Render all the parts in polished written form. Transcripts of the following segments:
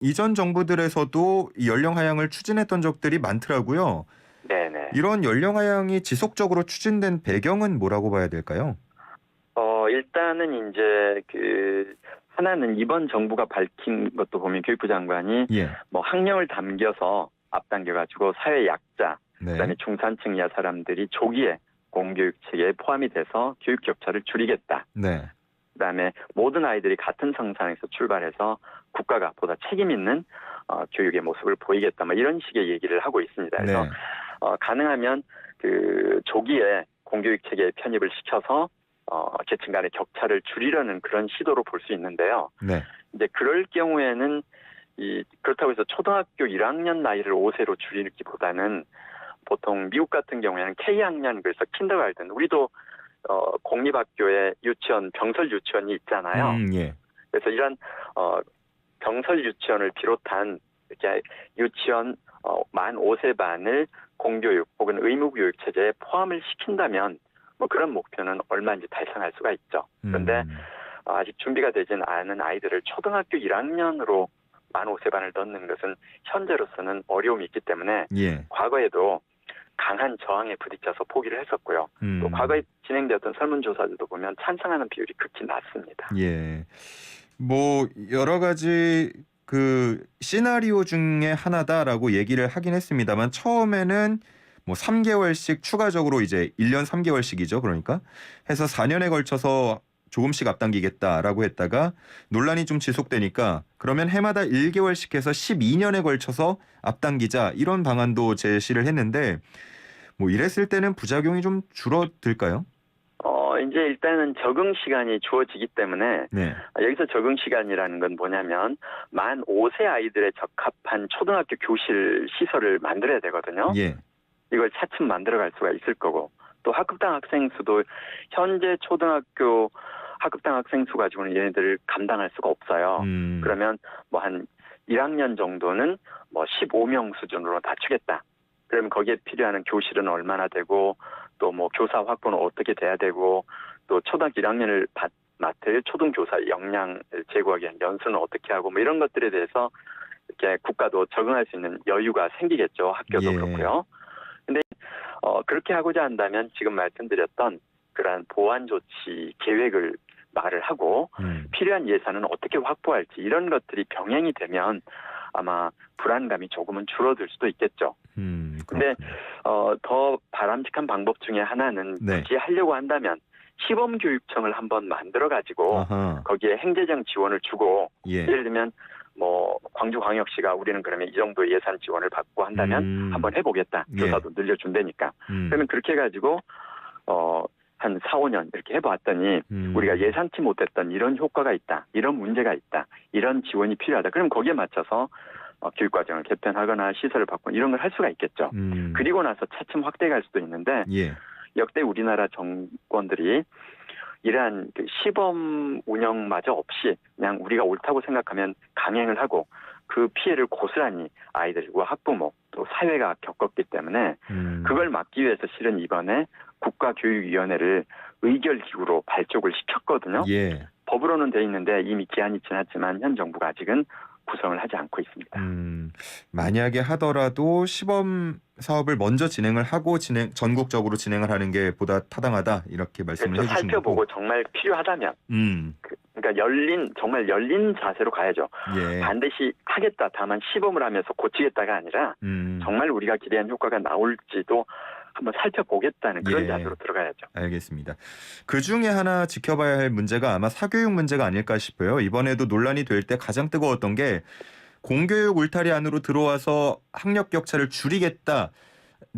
이전 정부들에서도 이 연령 하향을 추진했던 적들이 많더라고요. 네네. 이런 연령 하향이 지속적으로 추진된 배경은 뭐라고 봐야 될까요? 일단은 인제 하나는 이번 정부가 밝힌 것도 보면 교육부 장관이 예. 뭐 학령을 담겨서 앞당겨 가지고 사회 약자, 네. 그다음에 중산층 이하 사람들이 조기에 공교육 체계에 포함이 돼서 교육 격차를 줄이겠다. 네. 그다음에 모든 아이들이 같은 성장에서 출발해서 국가가 보다 책임 있는 교육의 모습을 보이겠다. 뭐 이런 식의 얘기를 하고 있습니다. 그래서 네. 가능하면 조기에 공교육 체계에 편입을 시켜서 계층 간의 격차를 줄이려는 그런 시도로 볼 수 있는데요. 네. 이제 그럴 경우에는 그렇다고 해서 초등학교 1학년 나이를 5세로 줄이기보다는 보통 미국 같은 경우에는 K학년, 그래서 킨더가든, 우리도 공립학교에 유치원, 병설 유치원이 있잖아요. 예. 그래서 이런 병설 유치원을 비롯한 이렇게 유치원 만 5세 반을 공교육 혹은 의무교육 체제에 포함을 시킨다면 뭐 그런 목표는 얼마인지 달성할 수가 있죠. 그런데 아직 준비가 되지는 않은 아이들을 초등학교 1학년으로 만 5세 반을 넣는 것은 현재로서는 어려움이 있기 때문에 예. 과거에도 강한 저항에 부딪혀서 포기를 했었고요. 또 과거에 진행되었던 설문조사들도 보면 찬성하는 비율이 극히 낮습니다. 예. 뭐 여러 가지 그 시나리오 중에 하나다라고 얘기를 하긴 했습니다만 처음에는 뭐 3개월씩 추가적으로 이제 1년 3개월씩이죠. 그러니까 해서 4년에 걸쳐서 조금씩 앞당기겠다라고 했다가 논란이 좀 지속되니까 그러면 해마다 1개월씩 해서 12년에 걸쳐서 앞당기자 이런 방안도 제시를 했는데 뭐 이랬을 때는 부작용이 좀 줄어들까요? 이제 일단은 적응 시간이 주어지기 때문에 네. 여기서 적응 시간이라는 건 뭐냐면 만 5세 아이들에 적합한 초등학교 교실 시설을 만들어야 되거든요. 예. 이걸 차츰 만들어갈 수가 있을 거고, 또 학급당 학생 수도 현재 초등학교 학급당 학생 수 가지고는 얘네들을 감당할 수가 없어요. 그러면 뭐 한 1학년 정도는 뭐 15명 수준으로 낮추겠다. 그러면 거기에 필요한 교실은 얼마나 되고, 또 뭐 교사 확보는 어떻게 돼야 되고, 또 초등학교 1학년을 맡을 초등교사 역량을 제고하기 위한 연수는 어떻게 하고, 뭐 이런 것들에 대해서 이렇게 국가도 적응할 수 있는 여유가 생기겠죠. 학교도 예. 그렇고요. 근데 그렇게 하고자 한다면 지금 말씀드렸던 그러한 보완 조치 계획을 말을 하고 필요한 예산은 어떻게 확보할지, 이런 것들이 병행이 되면 아마 불안감이 조금은 줄어들 수도 있겠죠. 근데 더 바람직한 방법 중에 하나는 네. 굳이 하려고 한다면 시범교육청을 한번 만들어 가지고 아하. 거기에 행재적 지원을 주고, 예. 예를 들면 뭐 광주광역시가 우리는 그러면 이 정도 예산 지원을 받고 한다면 한번 해보겠다. 예. 교사도 늘려준다니까. 그러면 그렇게 해가지고 한 4, 5년 이렇게 해봤더니 우리가 예상치 못했던 이런 효과가 있다, 이런 문제가 있다, 이런 지원이 필요하다. 그럼 거기에 맞춰서 교육과정을 개편하거나 시설을 바꾸는 이런 걸 할 수가 있겠죠. 그리고 나서 차츰 확대할 수도 있는데, 예. 역대 우리나라 정권들이 이러한 시범 운영마저 없이 그냥 우리가 옳다고 생각하면 강행을 하고 그 피해를 고스란히 아이들과 학부모 또 사회가 겪었기 때문에 그걸 막기 위해서 실은 이번에 국가교육위원회를 의결기구로 발족을 시켰거든요. 예. 법으로는 돼 있는데 이미 기한이 지났지만 현 정부가 아직은 구성을 하지 않고 있습니다. 만약에 하더라도 시범 사업을 먼저 진행을 하고 전국적으로 진행을 하는 게 보다 타당하다 이렇게 말씀을 그래서 해주신 살펴보고 거고. 정말 필요하다면 그러니까 정말 열린 자세로 가야죠. 예. 반드시 하겠다, 다만 시범을 하면서 고치겠다가 아니라 정말 우리가 기대한 효과가 나올지도 한번 살펴보겠다는 그런 예. 자세로 들어가야죠. 알겠습니다. 그 중에 하나 지켜봐야 할 문제가 아마 사교육 문제가 아닐까 싶어요. 이번에도 논란이 될 때 가장 뜨거웠던 게 공교육 울타리 안으로 들어와서 학력 격차를 줄이겠다.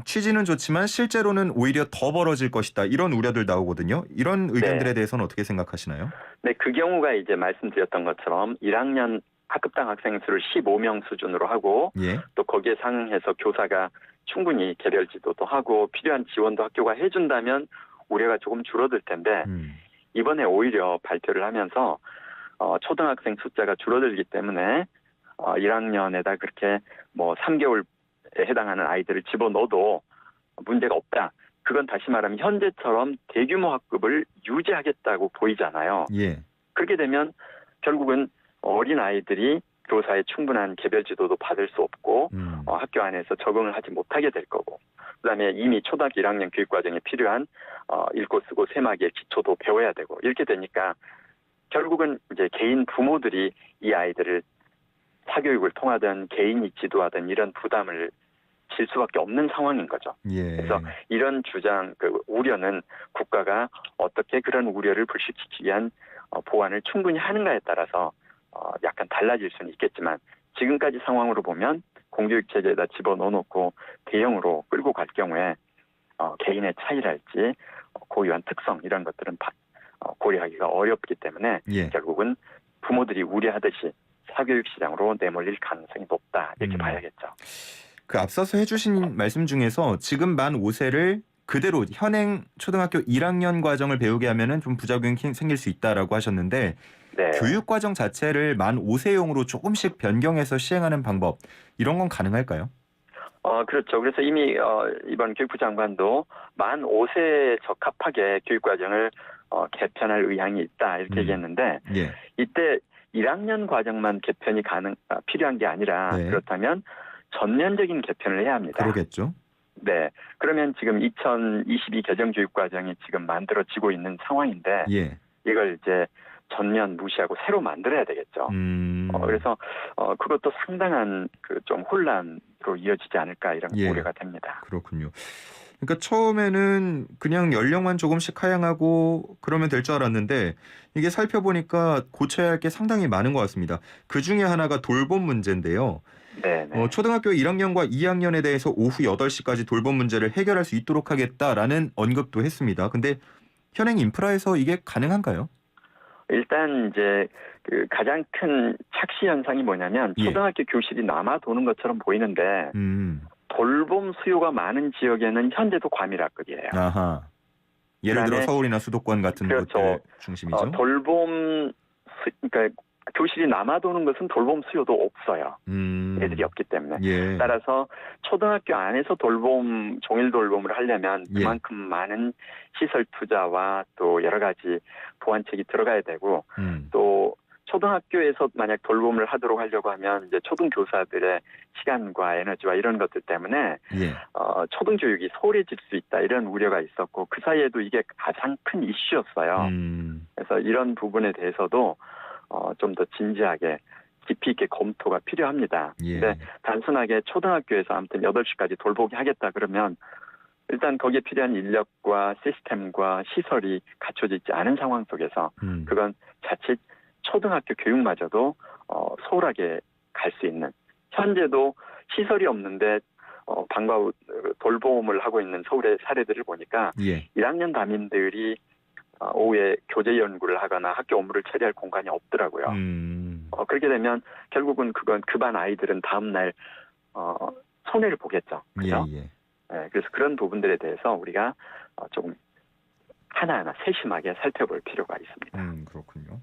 취지는 좋지만 실제로는 오히려 더 벌어질 것이다. 이런 우려들 나오거든요. 이런 의견들에 네. 대해서는 어떻게 생각하시나요? 네, 그 경우가 이제 말씀드렸던 것처럼 1학년 학급당 학생 수를 15명 수준으로 하고, 예. 또 거기에 상응해서 교사가 충분히 개별 지도도 하고 필요한 지원도 학교가 해준다면 우려가 조금 줄어들 텐데, 이번에 오히려 발표를 하면서 초등학생 숫자가 줄어들기 때문에 1학년에다 그렇게 뭐 3개월에 해당하는 아이들을 집어넣어도 문제가 없다. 그건 다시 말하면 현재처럼 대규모 학급을 유지하겠다고 보이잖아요. 예. 그렇게 되면 결국은 어린 아이들이 교사의 충분한 개별 지도도 받을 수 없고 학교 안에서 적응을 하지 못하게 될 거고, 그다음에 이미 초등학교 1학년 교육과정에 필요한 읽고 쓰고 세마기의 기초도 배워야 되고, 이렇게 되니까 결국은 이제 개인 부모들이 이 아이들을 사교육을 통하든 개인이 지도하든 이런 부담을 질 수밖에 없는 상황인 거죠. 예. 그래서 이런 주장, 우려는 국가가 어떻게 그런 우려를 불식시키기 위한 보완을 충분히 하는가에 따라서 약간 달라질 수는 있겠지만, 지금까지 상황으로 보면 공교육 체제에다 집어넣어놓고 대형으로 끌고 갈 경우에 개인의 차이랄지 고유한 특성 이런 것들은 고려하기가 어렵기 때문에 예. 결국은 부모들이 우려하듯이 사교육 시장으로 내몰릴 가능성이 높다, 이렇게 봐야겠죠. 그 앞서서 해주신 말씀 중에서 지금 만 5세를 그대로 현행 초등학교 1학년 과정을 배우게 하면은 좀 부작용이 생길 수 있다라고 하셨는데, 네. 교육 과정 자체를 만 5세용으로 조금씩 변경해서 시행하는 방법, 이런 건 가능할까요? 그렇죠. 그래서 이미 이번 교육부 장관도 만 5세에 적합하게 교육 과정을 개편할 의향이 있다, 이렇게 얘기했는데, 예. 이때 1학년 과정만 개편이 필요한 게 아니라, 네. 그렇다면 전면적인 개편을 해야 합니다. 그러겠죠. 네. 그러면 지금 2022 개정교육과정이 지금 만들어지고 있는 상황인데, 예. 이걸 이제 전면 무시하고 새로 만들어야 되겠죠. 그래서 그것도 상당한 좀 혼란으로 이어지지 않을까, 이런 예. 우려가 됩니다. 그렇군요. 그러니까 처음에는 그냥 연령만 조금씩 하향하고 그러면 될 줄 알았는데, 이게 살펴보니까 고쳐야 할 게 상당히 많은 것 같습니다. 그 중에 하나가 돌봄 문제인데요. 네. 초등학교 1학년과 2학년에 대해서 오후 8시까지 돌봄 문제를 해결할 수 있도록 하겠다라는 언급도 했습니다. 근데 현행 인프라에서 이게 가능한가요? 일단 이제 가장 큰 착시 현상이 뭐냐면, 예. 초등학교 교실이 남아 도는 것처럼 보이는데 돌봄 수요가 많은 지역에는 현재도 과밀학급이에요. 아하. 예를 들어 서울이나 수도권 같은 그렇죠. 곳들 중심이죠. 그러니까 교실이 남아도는 것은 돌봄 수요도 없어요. 애들이 없기 때문에. 예. 따라서 초등학교 안에서 종일 돌봄을 하려면 예. 그만큼 많은 시설 투자와 또 여러 가지 보완책이 들어가야 되고, 또 초등학교에서 만약 돌봄을 하도록 하려고 하면 이제 초등교사들의 시간과 에너지와 이런 것들 때문에 예. 초등교육이 소홀해질 수 있다, 이런 우려가 있었고, 그 사이에도 이게 가장 큰 이슈였어요. 그래서 이런 부분에 대해서도 좀 더 진지하게 깊이 있게 검토가 필요합니다. 예. 근데 단순하게 초등학교에서 아무튼 8시까지 돌보기 하겠다 그러면, 일단 거기에 필요한 인력과 시스템과 시설이 갖춰져 있지 않은 상황 속에서 그건 자칫 초등학교 교육마저도 소홀하게 갈 수 있는, 현재도 시설이 없는데 방과 후 돌봄을 하고 있는 서울의 사례들을 보니까 예. 1학년 담임들이 오후에 교재 연구를 하거나 학교 업무를 처리할 공간이 없더라고요. 그렇게 되면 결국은 그건 그 반 아이들은 다음 날 손해를 보겠죠. 그렇죠? 예. 네, 그래서 그런 부분들에 대해서 우리가 조금 하나하나 세심하게 살펴볼 필요가 있습니다. 그렇군요.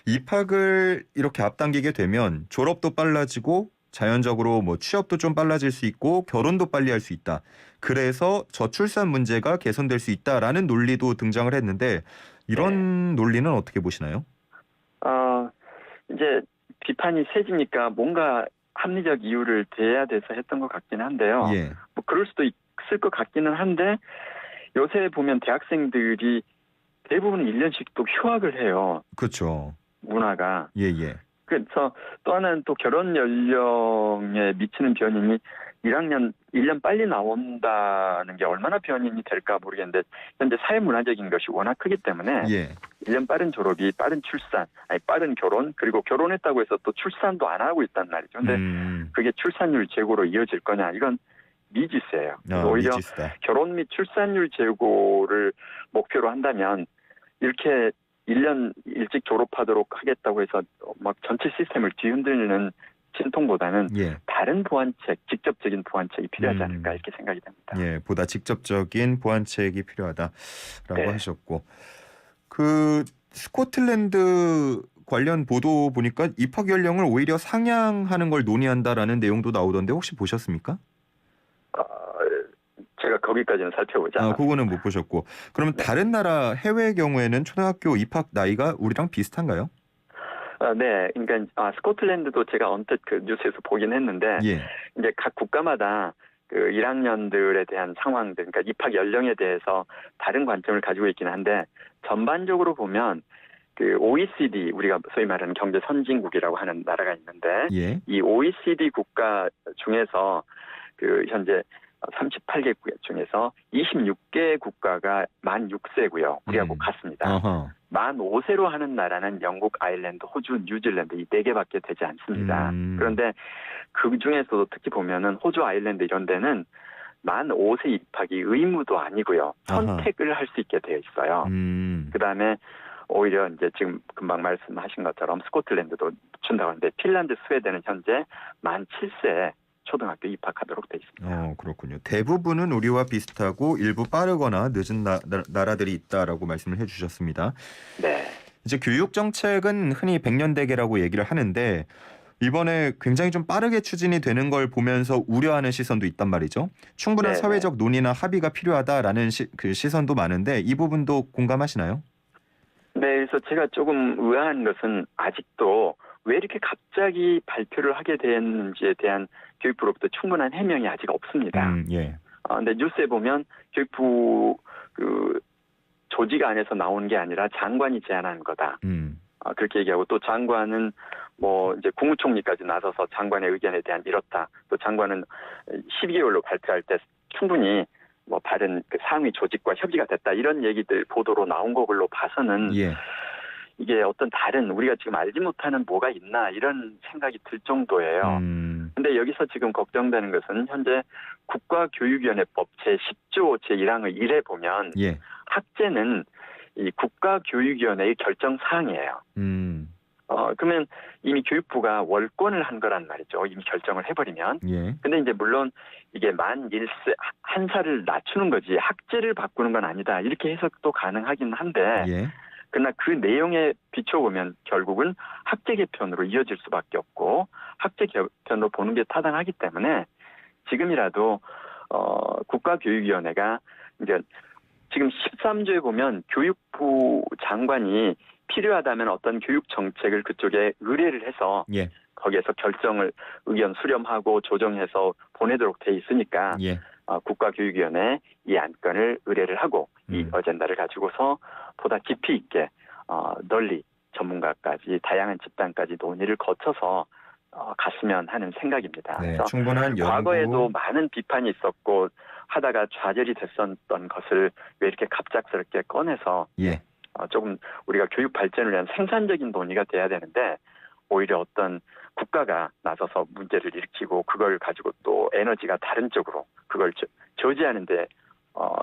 입학을 이렇게 앞당기게 되면 졸업도 빨라지고 자연적으로 취업도 좀 빨라질 수 있고 결혼도 빨리 할 수 있다. 그래서 저출산 문제가 개선될 수 있다라는 논리도 등장을 했는데, 이런 논리는 어떻게 보시나요? 이제 비판이 세지니까 뭔가 합리적 이유를 대야 돼서 했던 것 같긴 한데요. 예. 그럴 수도 있을 것 같기는 한데, 요새 보면 대학생들이 대부분 1년씩 또 휴학을 해요. 그렇죠. 문화가. 예. 그래서 또 하나는 또 결혼 연령에 미치는 변인이 1년 빨리 나온다는 게 얼마나 변인이 될까 모르겠는데, 현재 사회문화적인 것이 워낙 크기 때문에 예. 1년 빠른 졸업이 빠른 출산, 빠른 결혼, 그리고 결혼했다고 해서 또 출산도 안 하고 있단 말이죠. 근데 그게 출산율 제고로 이어질 거냐, 이건 미지수예요. 오히려 미지수다. 결혼 및 출산율 제고를 목표로 한다면, 이렇게 1년 일찍 졸업하도록 하겠다고 해서 막 전체 시스템을 뒤흔들는 진통보다는 다른 보완책, 직접적인 보완책이 필요하지 않을까, 이렇게 생각이 됩니다. 예, 보다 직접적인 보완책이 필요하다라고 하셨고, 스코틀랜드 관련 보도 보니까 입학 연령을 오히려 상향하는 걸 논의한다라는 내용도 나오던데, 혹시 보셨습니까? 제가 거기까지는 살펴보지 않았습니다. 그거는 못 보셨고, 그러면 다른 나라 해외의 경우에는 초등학교 입학 나이가 우리랑 비슷한가요? 네, 그러니까 스코틀랜드도 제가 언뜻 그 뉴스에서 보긴 했는데 예. 이제 각 국가마다 그 1학년들에 대한 상황들, 그러니까 입학 연령에 대해서 다른 관점을 가지고 있긴 한데 전반적으로 보면 그 OECD 우리가 소위 말하는 경제 선진국이라고 하는 나라가 있는데 예. 이 OECD 국가 중에서 그 현재 38개 중에서 26개 국가가 만 6세고요. 우리하고 같습니다. 어허. 만 5세로 하는 나라는 영국, 아일랜드, 호주, 뉴질랜드 이 4개밖에 되지 않습니다. 그런데 그 중에서도 특히 보면은 호주, 아일랜드 이런 데는 만 5세 입학이 의무도 아니고요. 선택을 할 수 있게 되어 있어요. 그다음에 오히려 이제 지금 금방 말씀하신 것처럼 스코틀랜드도 준다고 하는데 핀란드, 스웨덴은 현재 만 7세에 초등학교 입학하도록 돼 있습니다. 그렇군요. 대부분은 우리와 비슷하고 일부 빠르거나 늦은 나라들이 있다라고 말씀을 해주셨습니다. 네. 이제 교육 정책은 흔히 백년대계라고 얘기를 하는데 이번에 굉장히 좀 빠르게 추진이 되는 걸 보면서 우려하는 시선도 있단 말이죠. 충분한 네네. 사회적 논의나 합의가 필요하다라는 그 시선도 많은데 이 부분도 공감하시나요? 네, 그래서 제가 조금 의아한 것은 아직도 왜 이렇게 갑자기 발표를 하게 됐는지에 대한 교육부로부터 충분한 해명이 아직 없습니다. 예. 근데 뉴스에 보면 교육부 그 조직 안에서 나온 게 아니라 장관이 제안한 거다. 그렇게 얘기하고 또 장관은 뭐 이제 국무총리까지 나서서 장관의 의견에 대한 이렇다. 또 장관은 12개월로 발표할 때 충분히 뭐 다른 그 상위 조직과 협의가 됐다. 이런 얘기들 보도로 나온 걸로 봐서는 예. 이게 어떤 다른 우리가 지금 알지 못하는 뭐가 있나 이런 생각이 들 정도예요. 근데 여기서 지금 걱정되는 것은 현재 국가교육위원회법 제10조 제1항의 1에 보면 예. 학제는 이 국가교육위원회의 결정 사항이에요. 그러면 이미 교육부가 월권을 한 거란 말이죠. 이미 결정을 해버리면. 예. 근데 이제 물론 이게 만 1세 한 살을 낮추는 거지 학제를 바꾸는 건 아니다. 이렇게 해석도 가능하긴 한데 예. 그러나 그 내용에 비춰보면 결국은 학제 개편으로 이어질 수밖에 없고 학제 개편으로 보는 게 타당하기 때문에 지금이라도 국가교육위원회가 이제 지금 13조에 보면 교육부 장관이 필요하다면 어떤 교육 정책을 그쪽에 의뢰를 해서 예. 거기에서 결정을 의견 수렴하고 조정해서 보내도록 돼 있으니까 예. 국가교육위원회 이 안건을 의뢰를 하고 이 어젠다를 가지고서 보다 깊이 있게 널리 전문가까지 다양한 집단까지 논의를 거쳐서 갔으면 하는 생각입니다. 네, 그래서 충분한 연구. 과거에도 많은 비판이 있었고 하다가 좌절이 됐었던 것을 왜 이렇게 갑작스럽게 꺼내서 예. 조금 우리가 교육 발전을 위한 생산적인 논의가 돼야 되는데 오히려 어떤 국가가 나서서 문제를 일으키고 그걸 가지고 또 에너지가 다른 쪽으로 그걸 저지하는데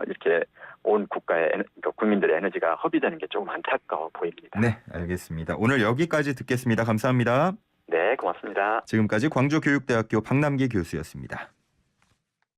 이렇게 온 국가의 그러니까 국민들의 에너지가 허비되는 게 조금 안타까워 보입니다. 네, 알겠습니다. 오늘 여기까지 듣겠습니다. 감사합니다. 네, 고맙습니다. 지금까지 광주교육대학교 박남기 교수였습니다.